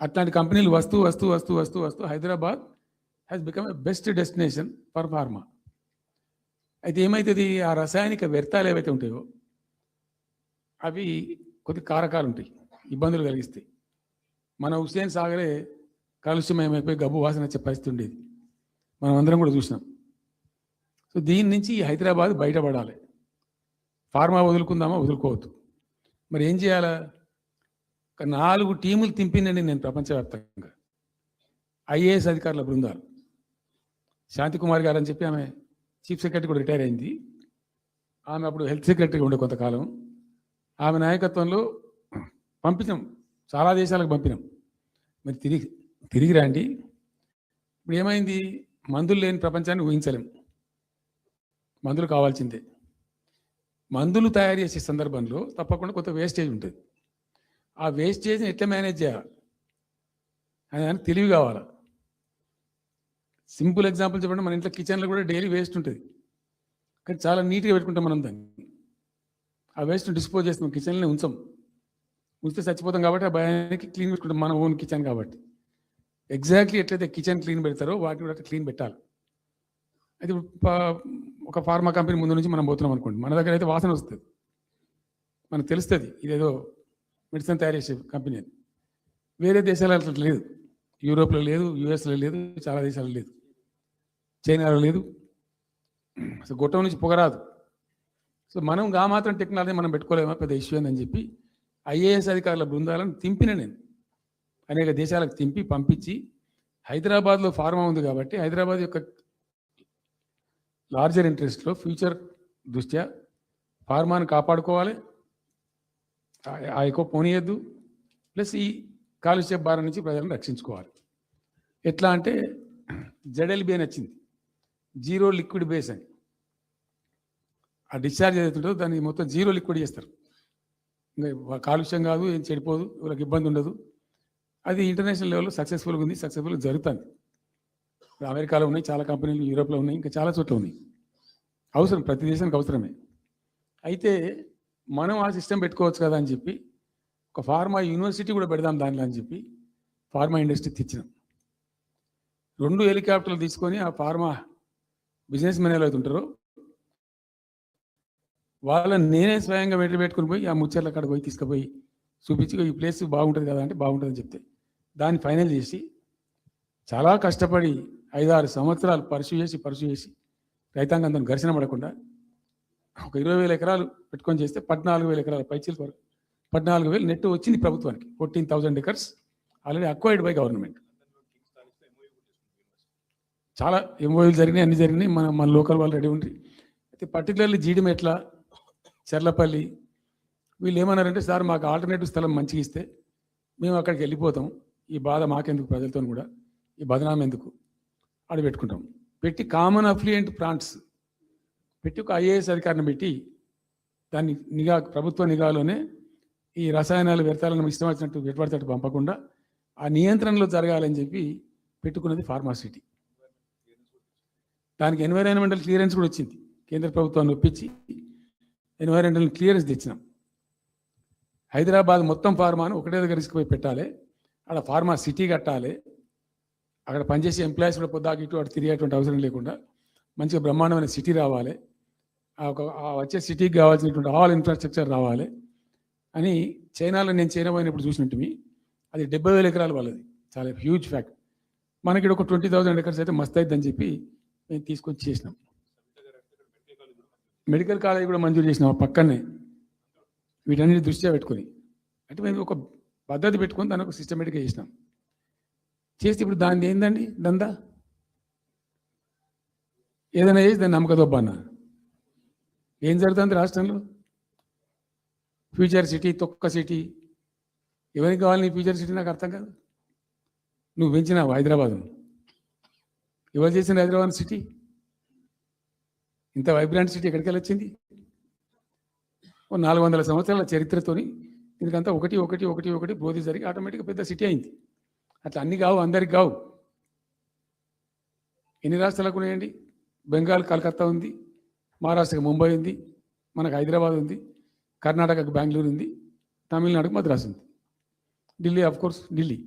అట్లాంటి కంపెనీలు వస్తూ వస్తూ వస్తూ వస్తూ వస్తూ Hyderabad has become a best destination for pharma. అయితే ఏమవుతుంది, ఆ రసాయనిక వ్యర్థాలు ఏవైతే ఉంటాయో అవి కొద్ది కారకాలు ఉంటాయి, ఇబ్బందులు కలిగిస్తాయి. మన హుస్సేన్ సాగరే కాలుష్యమయమైపోయి గబ్బు వాసన వచ్చే పరిస్థితి ఉండేది, మనం అందరం కూడా చూసినాం. సో దీని నుంచి హైదరాబాద్ బయటపడాలి. ఫార్మా వదులుకుందామా, వదులుకోవద్దు. మరి ఏం చేయాలా? 4 టీములు తింపినండి నేను ప్రపంచవ్యాప్తంగా. ఐఏఎస్ అధికారుల బృందాలు, శాంతికుమార్ గారు అని చెప్పి ఆమె చీఫ్ సెక్రటరీ కూడా రిటైర్ అయింది. ఆమె అప్పుడు హెల్త్ సెక్రటరీగా ఉండే కొంతకాలం. ఆమె నాయకత్వంలో పంపించాం, చాలా దేశాలకు పంపినాం. మరి తిరిగి రండి. ఇప్పుడు ఏమైంది, మందులు లేని ప్రపంచాన్ని ఊహించలేము, మందులు కావాల్సిందే. మందులు తయారు చేసే సందర్భంలో తప్పకుండా కొంత వేస్టేజ్ ఉంటుంది. ఆ వేస్టేజ్ని ఎట్లా మేనేజ్ చేయాలి అని తెలివి కావాలి. సింపుల్ ఎగ్జాంపుల్ చెప్పండి, మన ఇంట్లో కిచెన్లో కూడా డైలీ వేస్ట్ ఉంటుంది, కానీ చాలా నీట్గా పెట్టుకుంటాం మనం దాన్ని. ఆ వేస్ట్ని డిస్పోజ్ చేస్తాం, కిచెన్లో ఉంచితే చచ్చిపోతాం కాబట్టి ఆ భయానికి క్లీన్ పెట్టుకుంటాం, మన ఓన్ కిచెన్ కాబట్టి. ఎగ్జాక్ట్లీ ఎట్లయితే కిచెన్ క్లీన్ పెడతారో వాటిని కూడా క్లీన్ పెట్టాలి. అయితే ఒక ఫార్మా కంపెనీ ముందు నుంచి మనం పోతున్నాం అనుకోండి, మన దగ్గర అయితే వాసన వస్తుంది, మనకు తెలుస్తుంది ఇదేదో మెడిసిన్ తయారు చేసే కంపెనీ అని. వేరే దేశాలలో అట్లా లేదు, యూరోప్లో లేదు, యూఎస్లో లేదు, చాలా దేశాల్లో లేదు, చైనాలో లేదు. అసలు గొట్టం నుంచి పొగరాదు. సో మనం మాత్రం టెక్నాలజీ మనం పెట్టుకోలేమా, పెద్ద ఇష్యూ అని చెప్పి ఐఏఎస్ అధికారుల బృందాలను తింపిన నేను అనేక దేశాలకు తింపి పంపించి, హైదరాబాద్లో ఫార్మా ఉంది కాబట్టి హైదరాబాద్ యొక్క లార్జర్ ఇంట్రెస్ట్లో ఫ్యూచర్ దృష్ట్యా ఫార్మాను కాపాడుకోవాలి, ఆ ఎక్కువ పోనీయద్దు, ప్లస్ ఈ కాలుష్య భారం నుంచి ప్రజలను రక్షించుకోవాలి. ఎట్లా అంటే జెడ్ఎల్బి అని వచ్చింది, జీరో లిక్విడ్ బేస్ అని. ఆ డిశ్చార్జ్ ఏదైతుంటుందో దాన్ని మొత్తం జీరో లిక్విడ్ చేస్తారు, ఇంకా కాలుష్యం కాదు, ఏం చెడిపోదు, వాళ్ళకి ఇబ్బంది ఉండదు. అది ఇంటర్నేషనల్ లెవెల్లో సక్సెస్ఫుల్గా ఉంది, సక్సెస్ఫుల్గా జరుగుతుంది. అమెరికాలో ఉన్నాయి చాలా కంపెనీలు, యూరోప్లో ఉన్నాయి, ఇంకా చాలా చోట్ల ఉన్నాయి. అవసరం, ప్రతి దేశానికి అవసరమే. అయితే మనం ఆ సిస్టమ్ పెట్టుకోవచ్చు కదా అని చెప్పి ఒక ఫార్మా యూనివర్సిటీ కూడా పెడదాం దానిలో అని చెప్పి ఫార్మా ఇండస్ట్రీ తెచ్చినాం. 2 హెలికాప్టర్లు తీసుకొని ఆ ఫార్మా బిజినెస్ మెన్ ఎలా అవుతుంటారో వాళ్ళని నేనే స్వయంగా వెంట పెట్టుకుని పోయి ఆ ముచ్చర్ల కాడ పోయి తీసుకుపోయి చూపించి ఈ ప్లేస్ బాగుంటుంది కదా అంటే బాగుంటుందని చెప్తే దాన్ని ఫైనల్ చేసి చాలా కష్టపడి 5-6 సంవత్సరాలు పర్సూ చేసి రైతాంగం దాన్ని ఘర్షణ పడకుండా ఒక 20,000 ఎకరాలు పెట్టుకొని చేస్తే 14,000 ఎకరాల పైచీల వరకు 14,000 నెట్ వచ్చింది ప్రభుత్వానికి. 14,000 acres already acquired by government. చాలా ఎంఓయూలు జరిగినాయి, అన్ని జరిగినాయి, మన లోకల్ వాళ్ళు రెడీ ఉండి. అయితే పర్టికులర్లీ జీడిమెట్ల, చర్లపల్లి వీళ్ళు ఏమన్నారంటే, సార్ మాకు ఆల్టర్నేటివ్ స్థలం మంచిగా ఇస్తే మేము అక్కడికి వెళ్ళిపోతాం, ఈ బాధ మాకెందుకు, ప్రజలతో కూడా ఈ బదనాం ఎందుకు, ఆడ పెట్టుకుంటాం. పెట్టి కామన్ అఫ్లియంట్ ప్లాంట్స్ పెట్టి ఒక ఐఏఎస్ అధికారిని పెట్టి దాన్ని ప్రభుత్వ నిఘాలోనే ఈ రసాయనాలు వ్యర్థాలను ఇష్టం వచ్చినట్టు వెట్టుబడితట్టు పంపకుండా ఆ నియంత్రణలో జరగాలని చెప్పి పెట్టుకున్నది ఫార్మాసిటీ. దానికి ఎన్వైరాన్మెంటల్ క్లియరెన్స్ కూడా వచ్చింది, కేంద్ర ప్రభుత్వాన్ని ఒప్పించి ఎన్వైరాన్మెంటల్ క్లియరెన్స్ తెచ్చినాం. హైదరాబాద్ మొత్తం ఫార్మాను ఒకటే దగ్గర తీసుకుపోయి పెట్టాలి, అక్కడ ఫార్మా సిటీ కట్టాలి, అక్కడ పనిచేసే ఎంప్లాయీస్ కూడా పొద్దాకి ఇటు అటు తిరిగేటువంటి అవసరం లేకుండా మంచిగా బ్రహ్మాండమైన సిటీ రావాలి, వచ్చే సిటీకి కావాల్సినటువంటి ఆల్ ఇన్ఫ్రాస్ట్రక్చర్ రావాలి అని. చైనాలో నేను చైనా పోయినప్పుడు చూసినట్టు అది 70,000 ఎకరాలు వాళ్ళది, చాలా హ్యూజ్ ఫ్యాక్ట్. మనకి ఒక 20,000 acres అయితే మస్తు అవుతుందని చెప్పి మేము తీసుకొచ్చి చేసినాం. మెడికల్ కాలేజ్ కూడా మంజూరు చేసినాం ఆ పక్కనే, వీటన్నిటి దృష్ట్యా పెట్టుకొని. అంటే మేము ఒక పద్ధతి పెట్టుకొని దాన్ని ఒక సిస్టమేటిక్గా చేసినాం. చేస్తే ఇప్పుడు దాన్ని ఏందండి దందా, ఏదైనా చేసి దాన్ని నమ్మకదొబ్బా ఏం జరుగుతుంది రాష్ట్రంలో? ఫ్యూచర్ సిటీ, తొక్క సిటీ, ఎవరికి కావాలి నీ ఫ్యూచర్ సిటీ? నాకు అర్థం కాదు. నువ్వు పెంచినావు హైదరాబాద్ను, ఎవరు చేసిన హైదరాబాద్ సిటీ? ఇంత వైబ్రాంట్ సిటీ ఎక్కడికి వెళ్ళి వచ్చింది? 400 సంవత్సరాల చరిత్రతోని దీనికంతా ఒకటి బోధి జరిగి ఆటోమేటిక్గా పెద్ద సిటీ అయింది. అట్లా అన్ని కావు, అందరికి కావు. ఎన్ని రాష్ట్రాలకు ఉన్నాయండి? బెంగాల్ కలకత్తా ఉంది, మహారాష్ట్రకి ముంబై ఉంది, మనకు హైదరాబాద్ ఉంది, కర్ణాటకకు బెంగళూరు ఉంది, తమిళనాడుకు మద్రాసు ఉంది, ఢిల్లీ ఆఫ్ కోర్స్ ఢిల్లీ.